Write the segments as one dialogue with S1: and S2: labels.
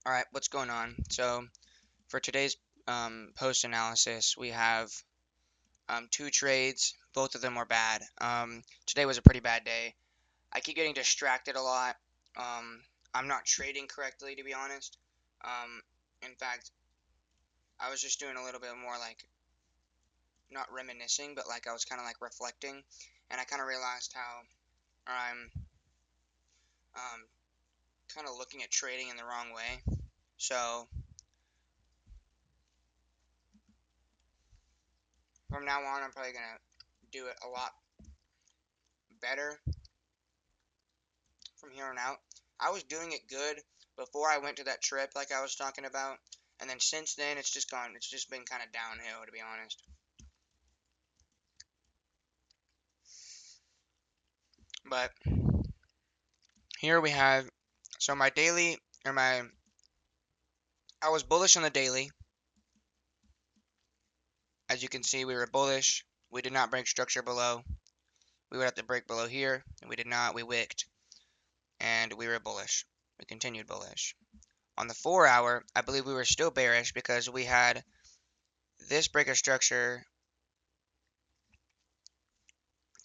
S1: Alright, what's going on? So, for today's post analysis, we have two trades. Both of them were bad. Today was a pretty bad day. I keep getting distracted a lot. Um, I'm not trading correctly, to be honest. Um, in fact, I was just doing a little bit more like, not reminiscing, but like I was kind of like reflecting, and I kind of realized how I'm kind of looking at trading in the wrong way. So, from now on, I'm probably going to do it a lot better from here on out. I was doing it good before I went to that trip, like I was talking about, and then since then it's just gone. It's just been kind of downhill, to be honest. But here we have, so my daily or my, I was bullish on the daily. As you can see, we were bullish. We did not break structure below. We would have to break below here, and we did not. We wicked, and we were bullish. We continued bullish. On the 4 hour, I believe we were still bearish because we had this breaker structure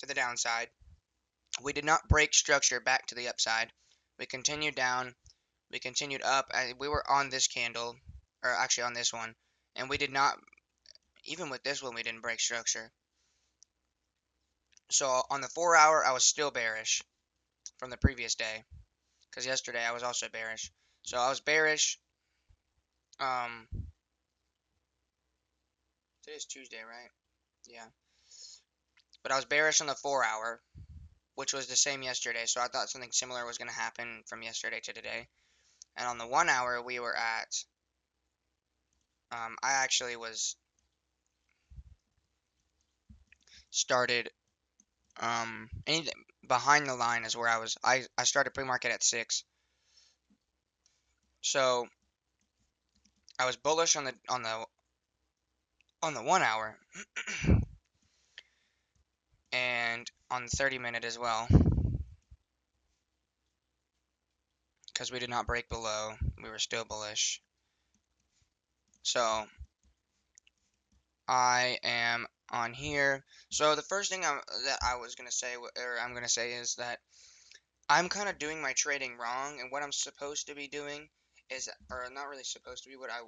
S1: to the downside. We did not break structure back to the upside. We continued down. We continued up. We were on this candle, or actually on this one, and we did not, even with this one, we didn't break structure. So on the 4 hour, I was still bearish from the previous day, because yesterday I was also bearish. So I was bearish. Um, Today's Tuesday, right? Yeah. But I was bearish on the 4 hour, which was the same yesterday. So I thought something similar was going to happen from yesterday to today. And on the 1 hour, we were at. I actually was started anything behind the line is where I started pre-market at 6. So I was bullish on the 1 hour and on the 30-minute as well, because we did not break below. We were still bullish. So I am on here. So the first thing that I was gonna say, or I'm gonna say, is that I'm kind of doing my trading wrong, and what I'm supposed to be doing is, or not really supposed to be, what I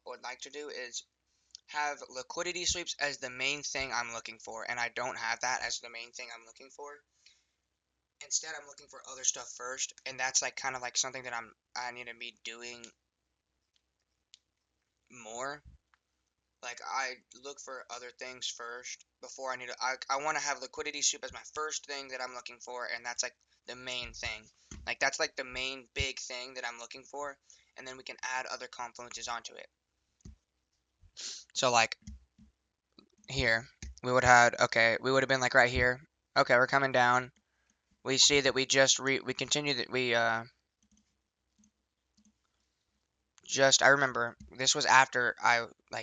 S1: would like to do is have liquidity sweeps as the main thing I'm looking for, and I don't have that as the main thing I'm looking for. Instead, I'm looking for other stuff first, and that's like kind of like something that I need to be doing more. Like I look for other things first before I want to have liquidity sweep as my first thing that I'm looking for, and that's like the main thing. Like that's like the main big thing that I'm looking for, and then we can add other confluences onto it. So like here, we would have okay, we would have been like right here. Okay, we're coming down. We see that we continue that we just I remember this was after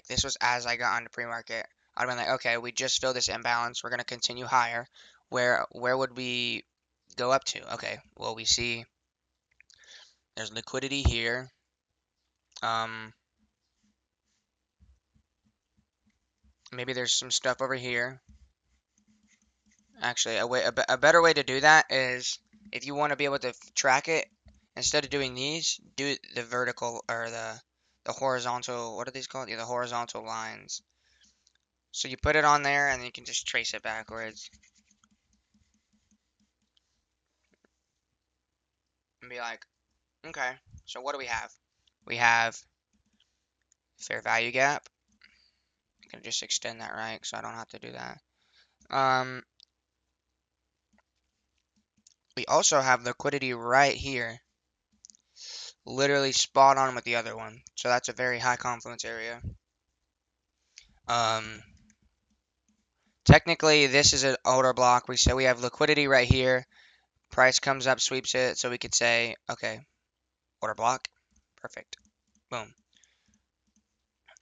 S1: this was as I got onto pre-market. I'd been like, okay, we just filled this imbalance. We're gonna continue higher. Where would we go up to? Okay, well we see there's liquidity here. Um, Maybe there's some stuff over here. Actually, a better way to do that is if you want to be able to track it, instead of doing these, do the vertical or the horizontal. What are these called? Yeah, the horizontal lines. So you put it on there, and you can just trace it backwards and be like, okay, so what do we have? We have fair value gap. I can just extend that right, so I don't have to do that. Um, we also have liquidity right here, literally spot on with the other one. So that's a very high confluence area. Um, Technically, this is an order block. We say we have liquidity right here. Price comes up, sweeps it. So we could say, okay, order block. Perfect. Boom.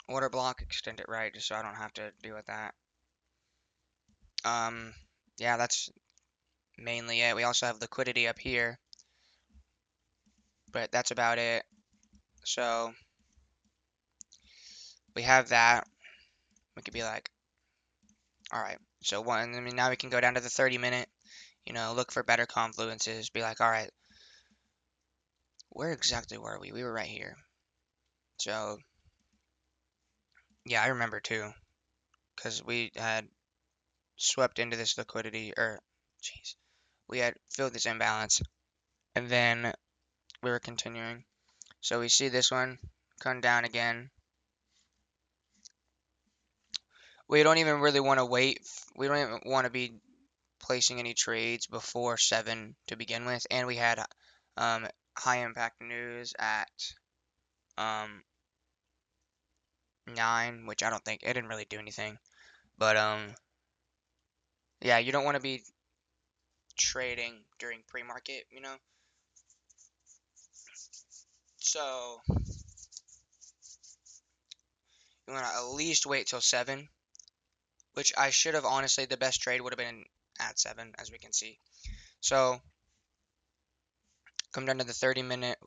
S1: Order block, extend it right, just so I don't have to deal with that. Um, yeah, that's mainly it. We also have liquidity up here, but that's about it. So we have that. We could be like, all right. So now we can go down to the 30-minute. Look for better confluences. Be like, all right, where exactly were we? We were right here. So yeah, I remember too, because we had swept into this liquidity, or jeez, we had filled this imbalance, and then we were continuing. So we see this one come down again. We don't even really want to wait. We don't even want to be placing any trades before 7 to begin with, and we had high impact news at um, 9, which I don't think it didn't really do anything. But yeah, you don't want to be trading during pre-market. So you want to at least wait till 7, which I should have honestly, the best trade would have been at 7, as we can see. So come down to the 30-minute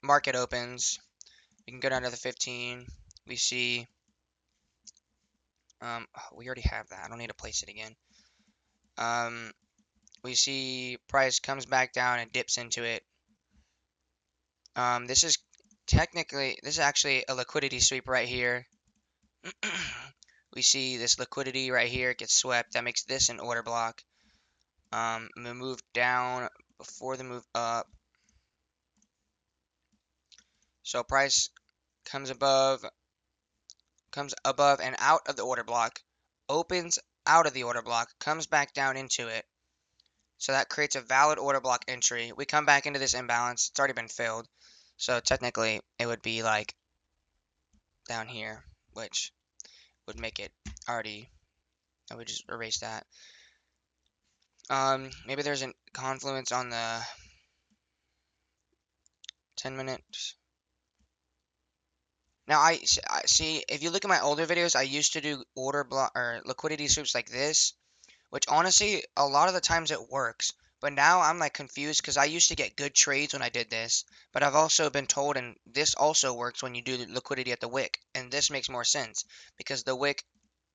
S1: market opens. We can go down to the 15. We see we already have that. I don't need to place it again. We see price comes back down and dips into it. This is actually a liquidity sweep right here. We see this liquidity right here gets swept. That makes this an order block. We move down before the move up. So price comes above and out of the order block, opens out of the order block, comes back down into it. So that creates a valid order block entry. We come back into this imbalance. It's already been filled. So technically, it would be like down here, which would make it already. I would just erase that. Maybe there's a confluence on the 10 minutes. Now I see if you look at my older videos, I used to do order block or liquidity sweeps like this, which honestly a lot of the times it works. But now I'm like confused because I used to get good trades when I did this, but I've also been told, and this also works when you do liquidity at the wick, and this makes more sense because the wick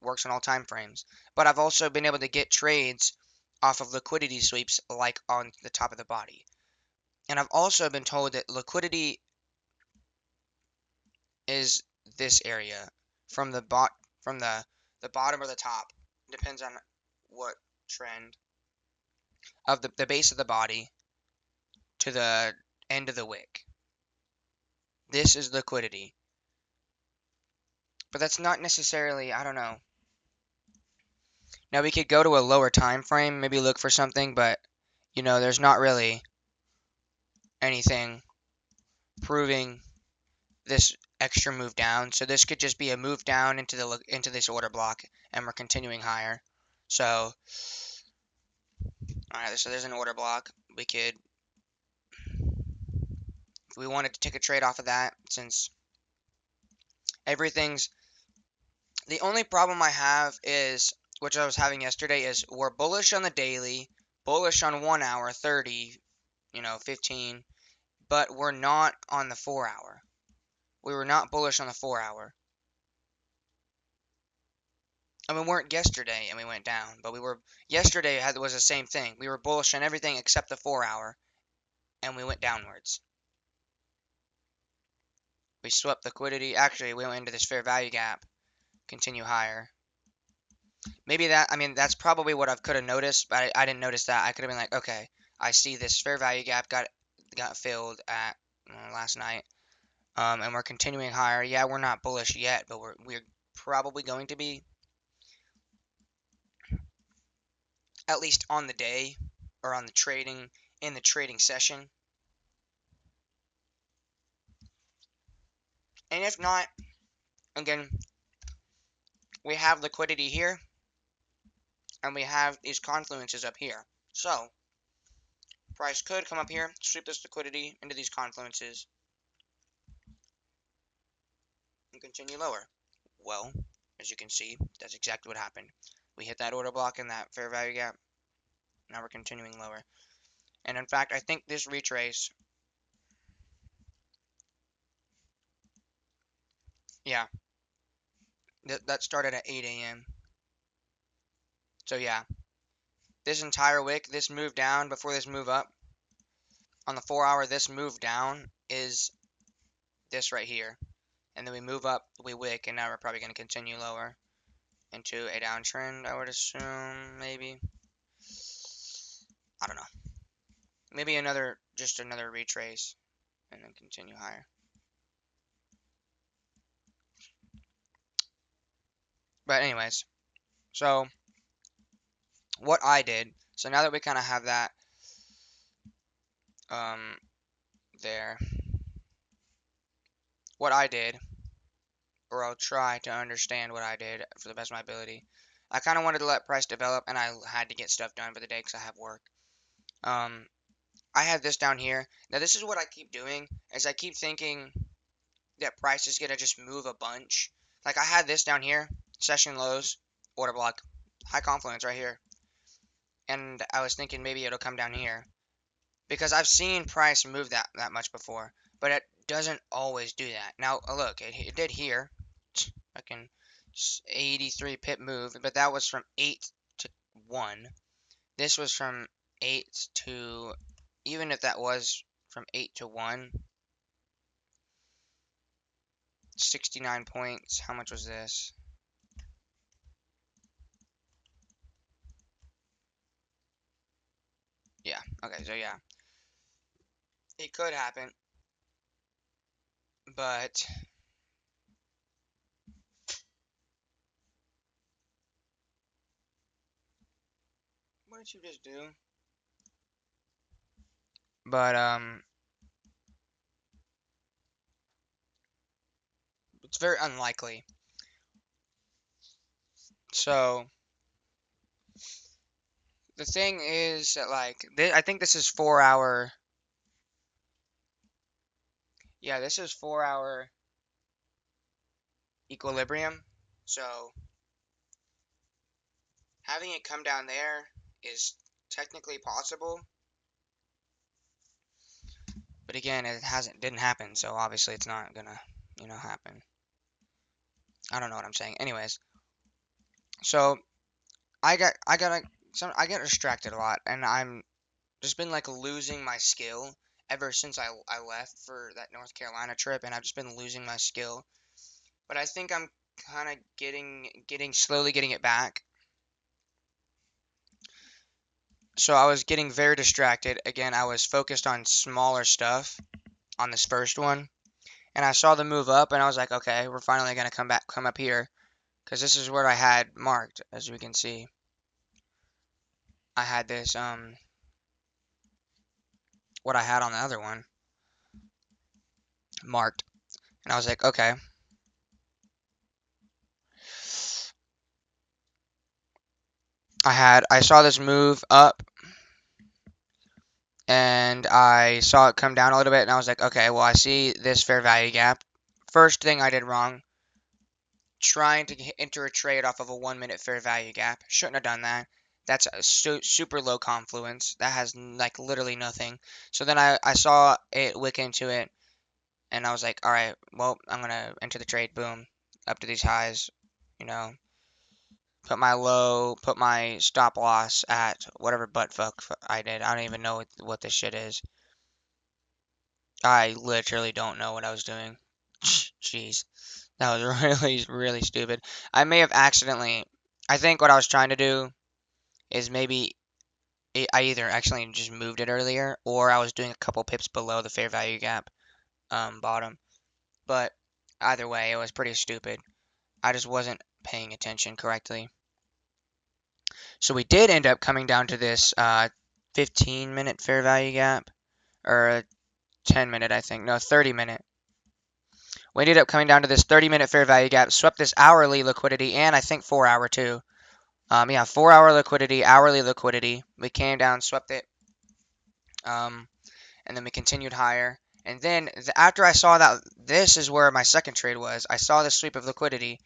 S1: works on all time frames. But I've also been able to get trades off of liquidity sweeps like on the top of the body. And I've also been told that liquidity is this area from the bottom or the top, depends on what trend, of the base of the body to the end of the wick. This is liquidity. But that's not necessarily, I don't know. Now we could go to a lower time frame, maybe look for something, but there's not really anything proving this extra move down. So this could just be a move down into this order block, and we're continuing higher. So alright, so there's an order block. We could, if we wanted to take a trade off of that, since everything's, the only problem I have is, which I was having yesterday, is we're bullish on the daily, bullish on 1 hour, 30, 15, but we're not on the 4 hour. We were not bullish on the 4 hour. And we weren't yesterday and we went down, but we were, yesterday was the same thing. We were bullish on everything except the 4 hour, and we went downwards. We swept liquidity. Actually, we went into this fair value gap, continue higher. Maybe that's probably what I could have noticed, but I didn't notice that. I could have been like, okay, I see this fair value gap got filled at last night, and we're continuing higher. Yeah, we're not bullish yet, but we're probably going to be, at least on the day or on the trading session. And if not, again, we have liquidity here, and we have these confluences up here. So price could come up here, sweep this liquidity into these confluences, and continue lower. Well, as you can see, that's exactly what happened. We hit that order block in that fair value gap. Now we're continuing lower. And in fact, I think this retrace Yeah, that started at 8 a.m. So yeah, this entire wick, this move down before this move up, on the 4 hour, this move down is this right here. And then we move up, we wick, and now we're probably going to continue lower into a downtrend, I would assume, maybe. I don't know. Maybe just another retrace, and then continue higher. But anyways, so what I did, so now that we kind of have that there, what I did, or I'll try to understand what I did for the best of my ability. I kind of wanted to let price develop, and I had to get stuff done for the day because I have work. I have this down here. Now this is what I keep doing, is I keep thinking that price is gonna just move a bunch. Like I had this down here, session lows, order block, high confluence right here, and I was thinking maybe it'll come down here because I've seen price move that much before, but it doesn't always do that. Now look, it did here, fucking 83 pip move, but that was from 8 to 1. This was from 8 to, even if that was from 8 to 1, 69 points. How much was this? Yeah, okay, so yeah. It could happen, but what did you just do? But it's very unlikely. So the thing is that like I think this is 4 hour. Yeah, this is 4 hour equilibrium. So having it come down there is technically possible, but again, it didn't happen. So obviously, it's not gonna happen. I don't know what I'm saying. Anyways, so I get distracted a lot, and I'm just been like losing my skill ever since I left for that North Carolina trip, and I've just been losing my skill. But I think I'm kind of slowly getting it back. So I was getting very distracted. Again, I was focused on smaller stuff on this first one, and I saw the move up, and I was like, okay, we're finally gonna come up here, because this is where I had marked, as we can see. I had this what I had on the other one marked, and I was like, okay. I saw this move up, and I saw it come down a little bit, and I was like, okay, well, I see this fair value gap. First thing I did wrong, trying to enter a trade off of a 1 minute fair value gap. Shouldn't have done that. That's a super low confluence. That has like literally nothing. So then I saw it wick into it, and I was like, all right, well, I'm gonna enter the trade. Boom, up to these highs. You know, put my stop loss at whatever butt fuck I did. I don't even know what this shit is. I literally don't know what I was doing. Jeez. That was really, really stupid. I may have accidentally. I think what I was trying to do is maybe I either accidentally just moved it earlier, or I was doing a couple pips below the fair value gap bottom. But either way, it was pretty stupid. I just wasn't paying attention correctly. So we did end up coming down to this 15-minute fair value gap, or a 10-minute, I think. No, 30-minute. We ended up coming down to this 30-minute fair value gap, swept this hourly liquidity, and I think 4 hour too. Yeah, 4 hour liquidity, hourly liquidity. We came down, swept it, and then we continued higher. And then after I saw that, this is where my second trade was. I saw this sweep of liquidity,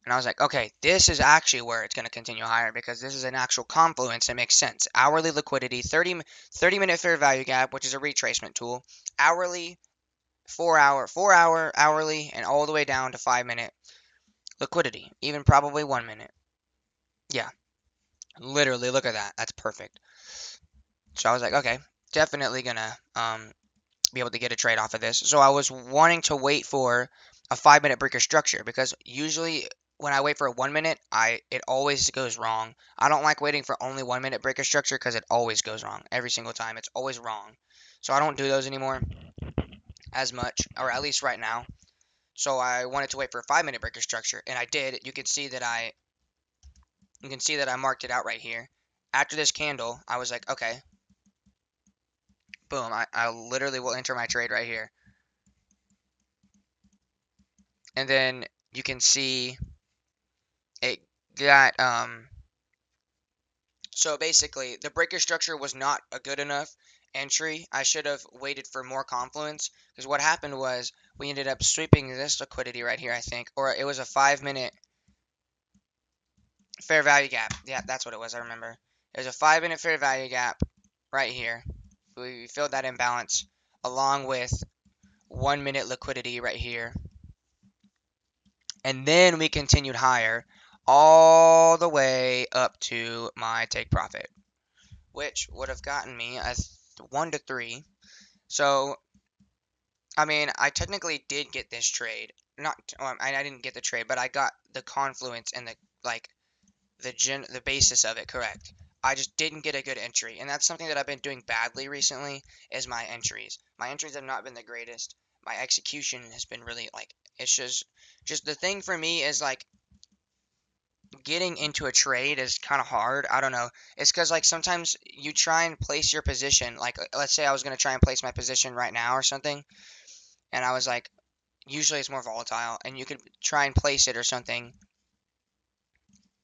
S1: and I was like, okay, this is actually where it's going to continue higher, because this is an actual confluence that makes sense. Hourly liquidity, 30-minute fair value gap, which is a retracement tool. Hourly 4 hour hourly, and all the way down to 5 minute liquidity, even probably 1 minute. Yeah, literally, look at that. That's perfect. So I was like, okay, definitely gonna be able to get a trade off of this. So I was wanting to wait for a 5 minute breaker structure because usually when I wait for a 1 minute, it always goes wrong. I don't like waiting for only 1 minute breaker structure because it always goes wrong every single time. It's always wrong. So I don't do those anymore as much, or at least right now. So I wanted to wait for a 5 minute breaker structure, and I did. You can see that I marked it out right here. After this candle, I was like, okay, boom. I literally will enter my trade right here, and then you can see it got so basically the breaker structure was not a good enough entry. I should have waited for more confluence because what happened was we ended up sweeping this liquidity right here, I think, or it was a 5 minute fair value gap. Yeah, that's what it was. I remember. It was a 5 minute fair value gap right here. We filled that imbalance along with 1 minute liquidity right here. And then we continued higher all the way up to my take profit, which would have gotten me a 1 to 3. So, I mean, I technically did get this trade. Not, well, I didn't get the trade, but I got the confluence and the like the basis of it correct. I just didn't get a good entry, and that's something that I've been doing badly recently. Is my entries. My entries have not been the greatest. My execution has been really like it's just the thing for me is like getting into a trade is kind of hard. I don't know. It's because like sometimes you try and place your position. Like let's say I was gonna try and place my position right now or something, and I was like, usually it's more volatile, and you could try and place it or something,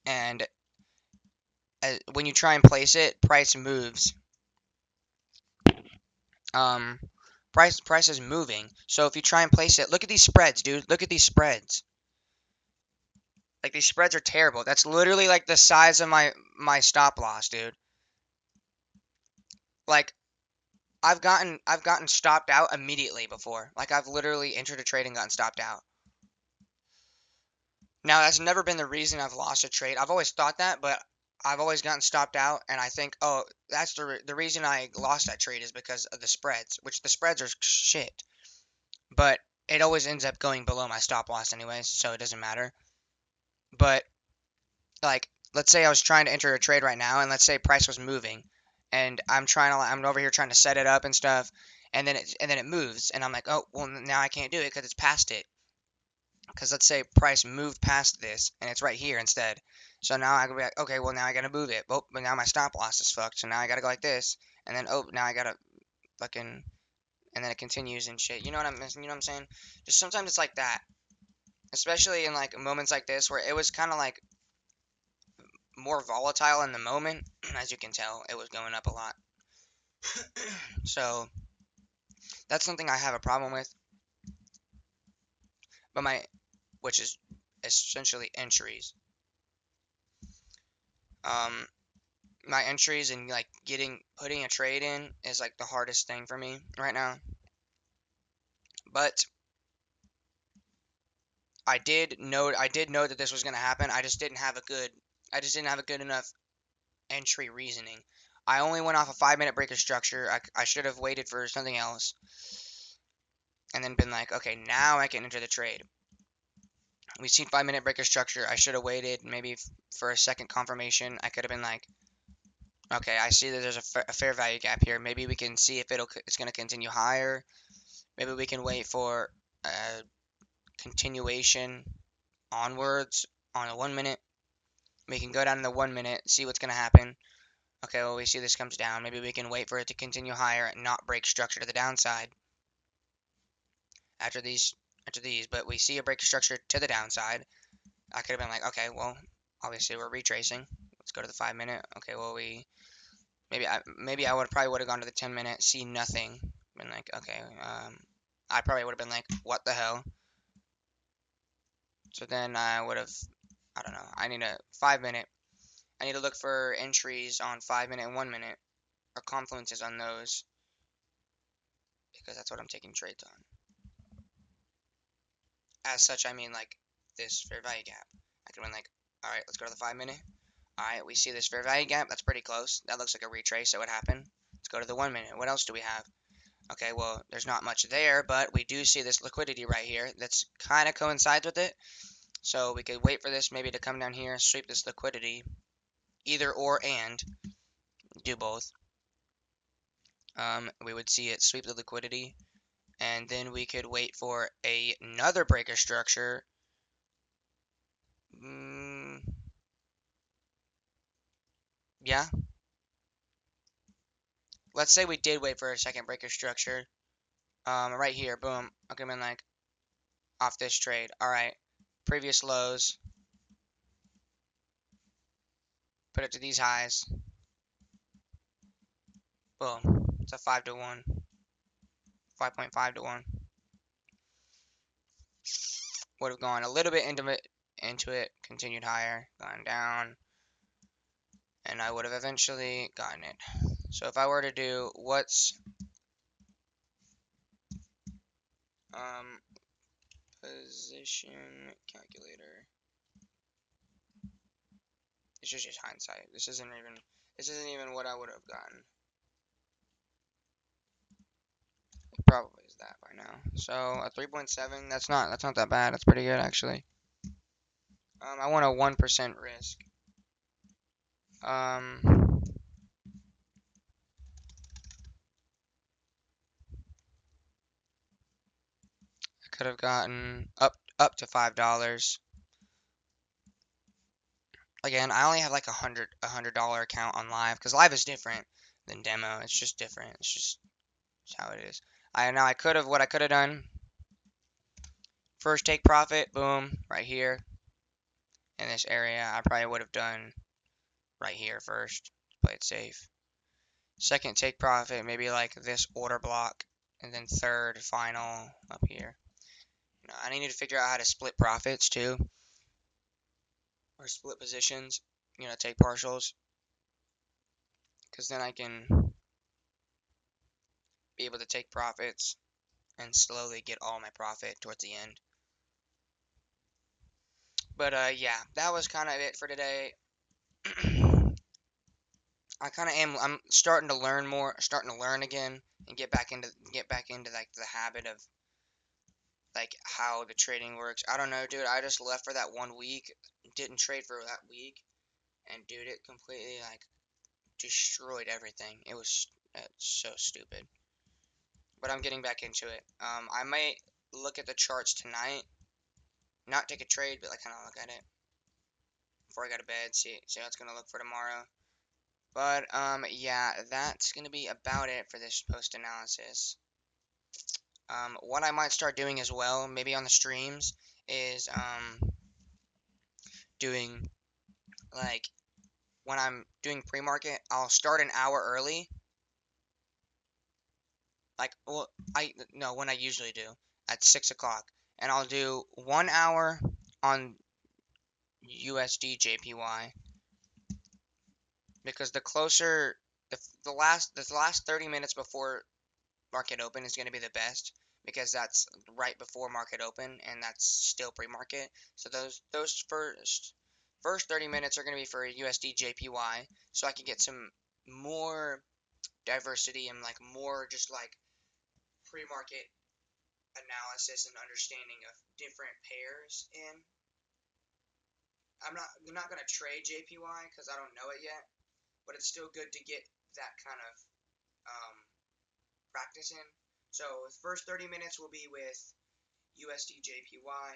S1: and when you try and place it, price moves. Um, price is moving. So if you try and place it, look at these spreads, dude. Look at these spreads. Like these spreads are terrible. That's literally like the size of my stop loss, dude. Like I've gotten stopped out immediately before. Like I've literally entered a trade and gotten stopped out. Now that's never been the reason I've lost a trade. I've always thought that, but I've always gotten stopped out, and I think, oh, that's the reason I lost that trade is because of the spreads, which the spreads are shit. But it always ends up going below my stop loss anyways, so it doesn't matter. But like, let's say I was trying to enter a trade right now, and let's say price was moving, and I'm over here trying to set it up and stuff, and then it moves, and I'm like, oh, well, now I can't do it because it's past it. Because let's say price moved past this, and it's right here instead. So now I can be like, okay, well now I gotta move it. Oh, but now my stop loss is fucked. So now I gotta go like this, and then oh, now I gotta fucking, and then it continues and shit. You know what I'm saying? Just sometimes it's like that, especially in like moments like this where it was kind of like more volatile in the moment. As you can tell, it was going up a lot. So that's something I have a problem with. But which is essentially entries. Um, my entries and like putting a trade in is like the hardest thing for me right now. But I did know that this was gonna happen. I just didn't have a good enough entry reasoning. I only went off a 5 minute breaker structure. I should have waited for something else and then been like, okay, now I can enter the trade. We've seen 5 minute breaker structure. I should have waited maybe for a second confirmation. I could have been like, okay, I see that there's a fair value gap here. Maybe we can see if it's going to continue higher. Maybe we can wait for a continuation onwards on a 1 minute. We can go down in the 1 minute, see what's going to happen. Okay, well, we see this comes down. Maybe we can wait for it to continue higher and not break structure to the downside after these, but we see a break structure to the downside. I could have been like, okay, well, obviously we're retracing. Let's go to the 5 minute. Okay, well, maybe I would have gone to the 10 minute, see nothing, been like, okay, I probably would have been like, what the hell? So then I would have, I don't know, I need a 5 minute. I need to look for entries on 5 minute and 1 minute, or confluences on those, because that's what I'm taking trades on. as such, I mean like this fair value gap. I could win like, all right, let's go to the 5 minute. All right, we see this fair value gap. That's pretty close. That looks like a retrace that would happen. Let's go to the 1 minute. What else do we have? Okay, well, there's not much there, but we do see this liquidity right here that's kind of coincides with it. So we could wait for this maybe to come down here, sweep this liquidity, either or and do both. We would see it sweep the liquidity, and then we could wait for another breaker structure. Yeah. Let's say we did wait for a second breaker structure. Right here, boom. I'll come in like off this trade. All right. Previous lows. Put it to these highs. Boom. It's a 5 to 1. 5.5 to 1. Would have gone a little bit into it, continued higher, gone down, and I would have eventually gotten it. So if I were to do what's position calculator, it's just hindsight. This isn't even what I would have gotten. It probably is that by now. So a 3.7, that's not that bad. That's pretty good actually. I want a 1% risk. I could have gotten up to $5. Again, I only have like $100 account on live because live is different than demo. It's just different. It's just how it is. I could have what I could have done. First take profit, boom, right here in this area. I probably would have done right here first, play it safe. Second take profit, maybe like this order block, and then third final up here. I need to figure out how to split profits too, or split positions. Take partials, because then I can be able to take profits and slowly get all my profit towards the end. But yeah, that was kind of it for today. I'm starting to learn more, starting to learn again, and get back into like the habit of like how the trading works. I don't know, dude. I just left for that 1 week, didn't trade for that week, and dude, it completely like destroyed everything. It was so stupid. But I'm getting back into it. I might look at the charts tonight, not take a trade, but like kind of look at it before I go to bed. See how it's gonna look for tomorrow. But yeah, that's gonna be about it for this post analysis. What I might start doing as well, maybe on the streams, is doing like when I'm doing pre-market, I'll start an hour early. Like, well, when I usually do at 6 o'clock, and I'll do 1 hour on USD JPY because the closer the last 30 minutes before market open is going to be the best because that's right before market open and that's still pre-market. So those first 30 minutes are going to be for USD JPY, so I can get some more diversity and like more just like pre-market analysis and understanding of different pairs in. I'm not going to trade JPY because I don't know it yet, but it's still good to get that kind of practice in. So the first 30 minutes will be with USD JPY,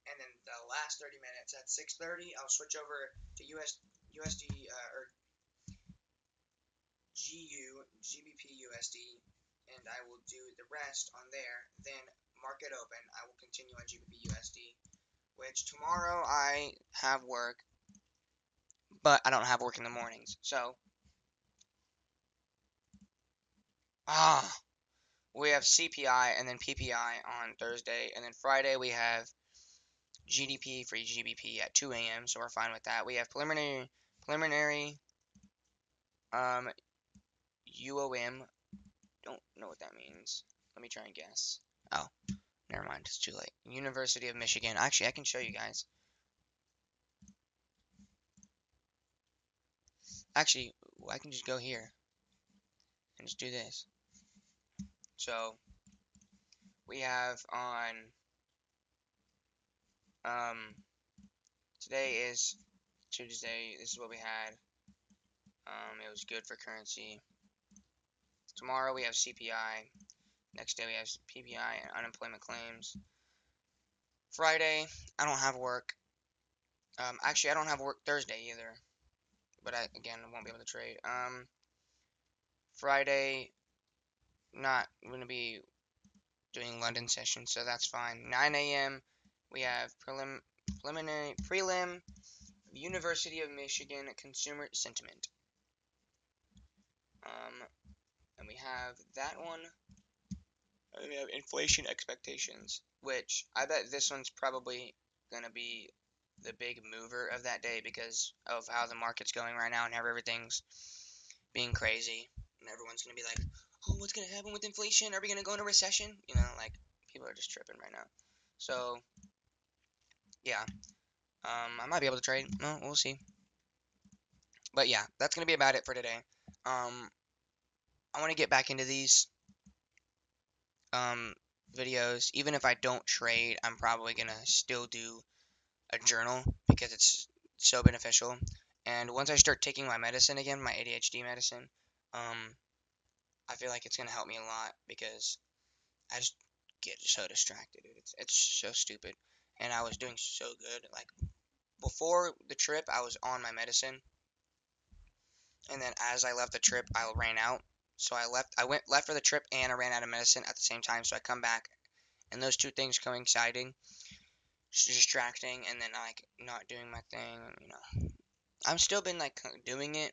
S1: and then the last 30 minutes at 6:30, I'll switch over to USD or GBP USD, and I will do the rest on there. Then market open, I will continue on GBP USD, which tomorrow I have work, but I don't have work in the mornings. So, we have CPI and then PPI on Thursday, and then Friday we have GDP for GBP at 2 a.m. So we're fine with that. We have preliminary UOM. Don't know what that means. Let me try and guess. Oh, never mind, it's too late. University of Michigan. Actually, I can show you guys. Actually, I can just go here and just do this. So we have on today is Tuesday. This is what we had. It was good for currency. Tomorrow we have CPI. Next day we have PPI and unemployment claims. Friday, I don't have work. Actually, I don't have work Thursday either. But again, I won't be able to trade. Friday, not going to be doing London session, so that's fine. 9 a.m. we have prelim University of Michigan consumer sentiment. And we have that one. And then we have inflation expectations, which I bet this one's probably gonna be the big mover of that day because of how the market's going right now and how everything's being crazy. And everyone's gonna be like, oh, what's gonna happen with inflation? Are we gonna go into recession? You know, like people are just tripping right now. So yeah, I might be able to trade. No, we'll see. But yeah, that's gonna be about it for today. I want to get back into these um, videos. Even if I don't trade, I'm probably gonna still do a journal because it's so beneficial. And once I start taking my medicine again, my ADHD medicine, I feel like it's gonna help me a lot because I just get so distracted. It's so stupid. And I was doing so good. Like before the trip, I was on my medicine, and then as I left the trip, I ran out. So I went left for the trip and I ran out of medicine at the same time. So I come back, and those two things coinciding, distracting, and then like not doing my thing. You know, I've still been like doing it,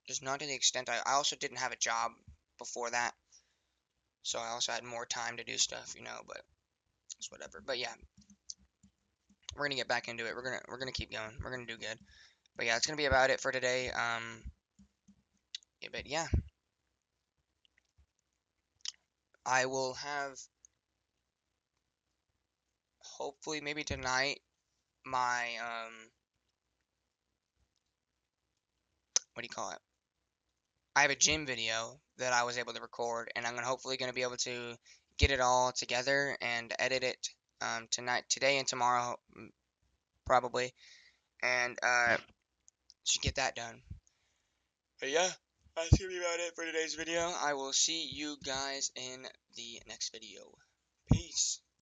S1: just not to the extent. I also didn't have a job before that, so I also had more time to do stuff. You know, but it's whatever. But yeah, we're gonna get back into it. We're gonna keep going. We're gonna do good. But yeah, it's gonna be about it for today. Yeah, but yeah, I will have hopefully maybe tonight my what do you call it? I have a gym video that I was able to record, and I'm gonna hopefully gonna be able to get it all together and edit it today and tomorrow probably, and should get that done. But yeah, that's gonna be about it for today's video. I will see you guys in the next video. Peace.